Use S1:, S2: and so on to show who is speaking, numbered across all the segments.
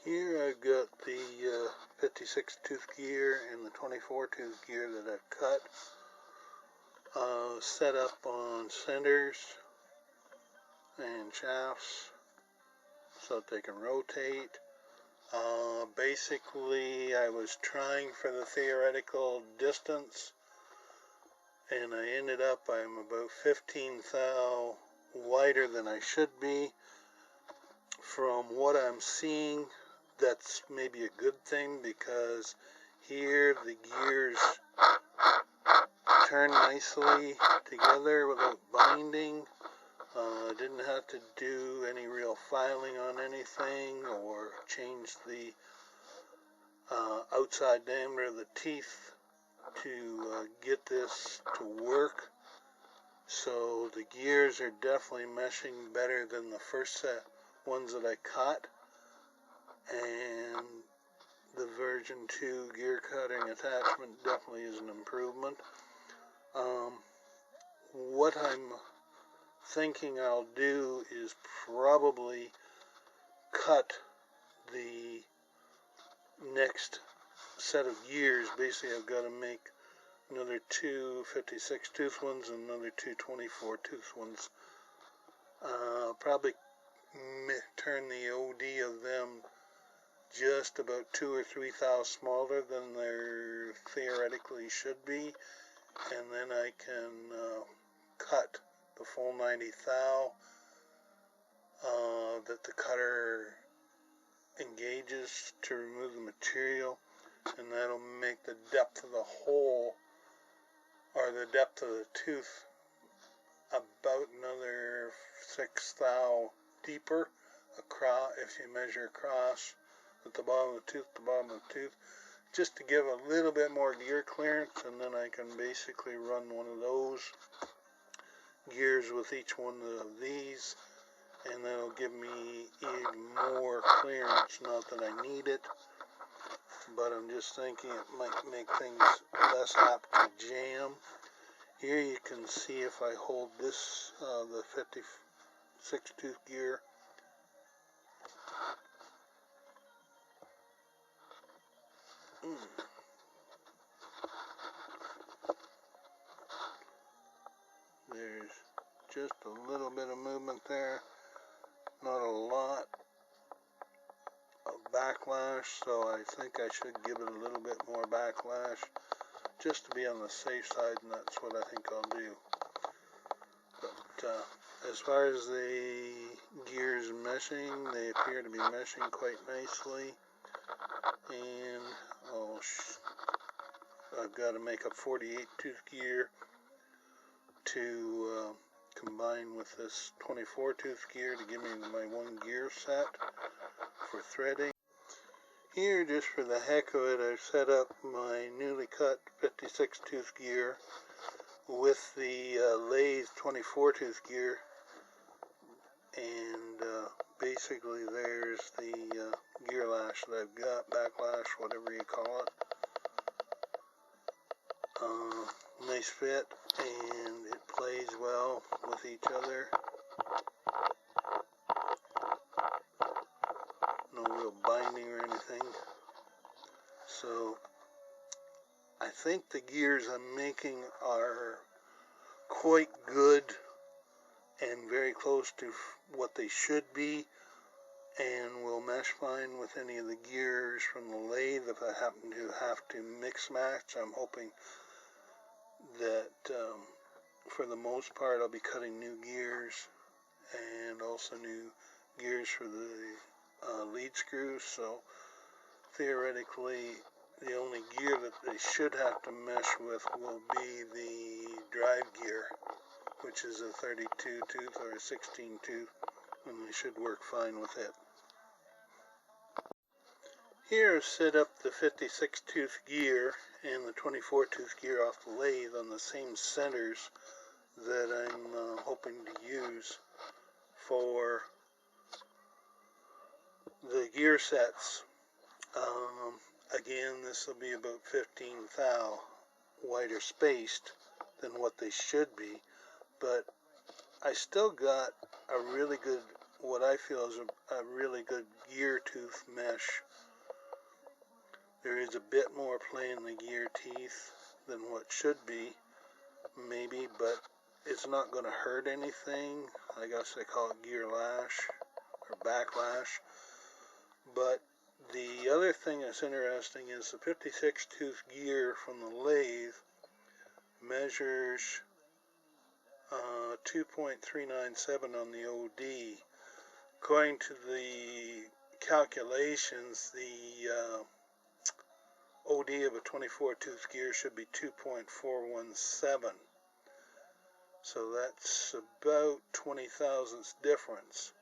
S1: Here I've got the 56 tooth gear and the 24 tooth gear that I've cut, set up on centers and shafts so that they can rotate. Basically, I was trying for the theoretical distance, and I ended up, I'm about 15 thou wider than I should be. From what I'm seeing, that's maybe a good thing, because here the gears turn nicely together without binding. Didn't have to do any real filing on anything or change the outside diameter of the teeth to get this to work. So the gears are definitely meshing better than the first set ones that I cut, and the version 2 gear cutting attachment definitely is an improvement. What I'm thinking I'll do is probably cut the next set of gears. Basically, I've got to make another two 56 tooth ones and another two 24 tooth ones. Probably turn the OD of them just about 2 or 3 thou smaller than they theoretically should be, and then I can cut the full 90 thou that the cutter engages to remove the material, and that'll make the depth of the hole, or the depth of the tooth, about another 6 thou deeper across, if you measure across at the bottom of the tooth to bottom of the tooth, just to give a little bit more gear clearance, and then I can basically run one of those gears with each one of these, and that'll give me even more clearance. Not that I need it, but I'm just thinking it might make things less apt to jam. Here you can see, if I hold this, the 56 tooth gear, there's just a little bit of movement there, not a lot of backlash, so I think I should give it a little bit more backlash just to be on the safe side, and that's what I think I'll do. But as far as the gears meshing, they appear to be meshing quite nicely, and I've got to make a 48 tooth gear to combine with this 24 tooth gear to give me my one gear set for threading. Here, just for the heck of it, I've set up my newly cut 56 tooth gear with the lathe 24 tooth gear, and basically there's the gear lash that I've got, backlash, whatever you call it. Nice fit, and it plays well with each other. No real binding or anything. So I think the gears I'm making are quite good and very close to what they should be, and will mesh fine with any of the gears from the lathe. If I happen to have to mix match, I'm hoping that for the most part I'll be cutting new gears, and also new gears for the lead screws. So theoretically, the only gear that they should have to mesh with will be the drive gear, which is a 32 tooth or a 16 tooth, and they should work fine with it. Here I've set up the 56 tooth gear and the 24 tooth gear off the lathe on the same centers that I'm hoping to use for the gear sets. Again, this will be about 15 thou wider spaced than what they should be, but I still got a really good what I feel is a really good gear tooth mesh. There is a bit more play in the gear teeth than what should be, maybe, but it's not going to hurt anything. I guess they call it gear lash or backlash. But the other thing that's interesting is the 56 tooth gear from the lathe measures 2.397 on the OD. According to the calculations, the OD of a 24 tooth gear should be 2.417. So that's about 20 thousandths difference.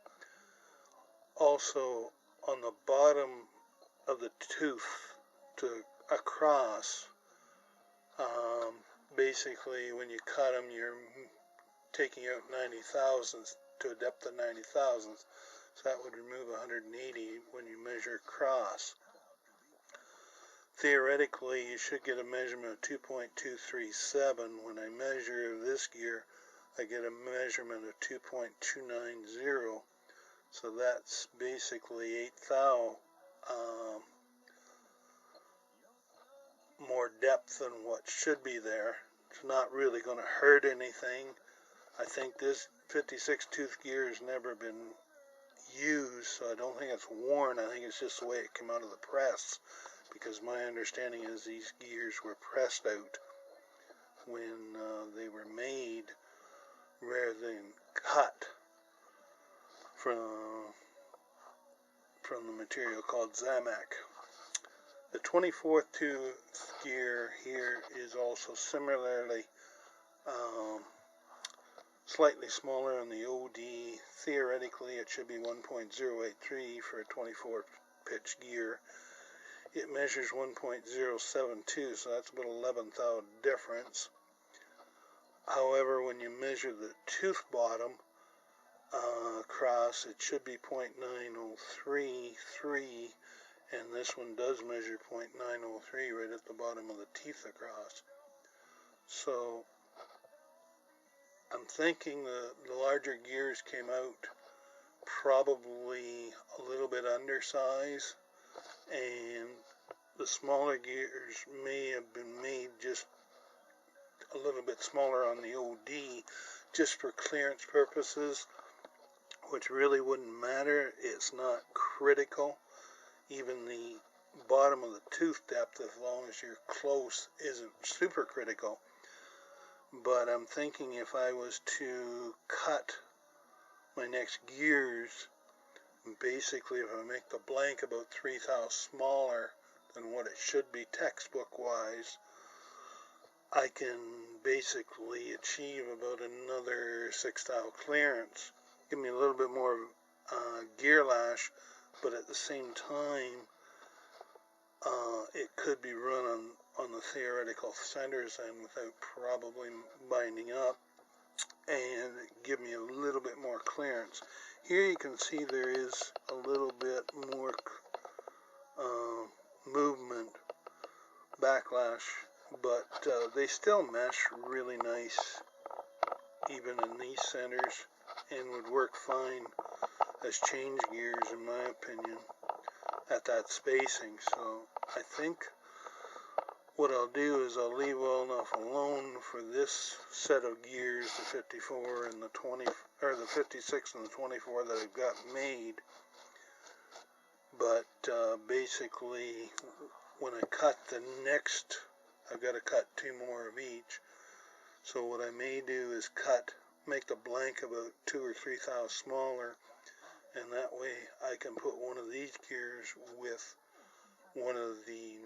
S1: Also, on the bottom of the tooth to across, basically when you cut them, you're taking out 90 thousandths to a depth of 90 thousandths. So that would remove 180 when you measure across. Theoretically, you should get a measurement of 2.237. When I measure this gear, I get a measurement of 2.290. So that's basically 8 thou more depth than what should be there. It's not really going to hurt anything. I think this 56 tooth gear has never been used, so I don't think it's worn. I think it's just the way it came out of the press, because my understanding is these gears were pressed out when they were made rather than cut from the material called Zamac. The 24th tooth gear here is also similarly slightly smaller on the OD. Theoretically, it should be 1.083 for a 24 pitch gear. It measures 1.072, so that's about 11 thou difference. However, when you measure the tooth bottom across, it should be 0.9033, and this one does measure 0.903 right at the bottom of the teeth across. So I'm thinking the larger gears came out probably a little bit undersized, and the smaller gears may have been made just a little bit smaller on the OD just for clearance purposes, which really wouldn't matter. It's not critical. Even the bottom of the tooth depth, as long as you're close, isn't super critical. But I'm thinking if I was to cut my next gears, basically if I make the blank about 3 thou smaller than what it should be textbook wise, I can basically achieve about another 6 thou clearance. Give me a little bit more gear lash, but at the same time it could be run on the theoretical centers end without probably binding up, and give me a little bit more clearance. Here you can see there is a little bit more movement, backlash, but they still mesh really nice even in these centers and would work fine as change gears in my opinion at that spacing. So I think what I'll do is I'll leave well enough alone for this set of gears, the 54 and the 20, or the 56 and the 24 that I've got made. But basically, when I cut the next, I've got to cut 2 more of each. So what I may do is make the blank about 2 or 3 thou smaller, and that way I can put one of these gears with one of the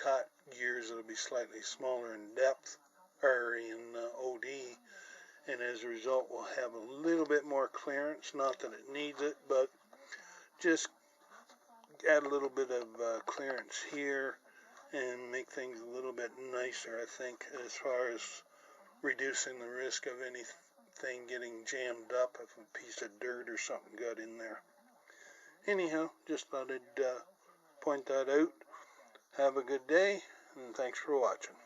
S1: cut gears that'll be slightly smaller in depth, or in OD, and as a result we'll have a little bit more clearance. Not that it needs it, but just add a little bit of clearance here and make things a little bit nicer, I think, as far as reducing the risk of anything getting jammed up if a piece of dirt or something got in there. Anyhow, just thought I'd point that out. Have a good day, and thanks for watching.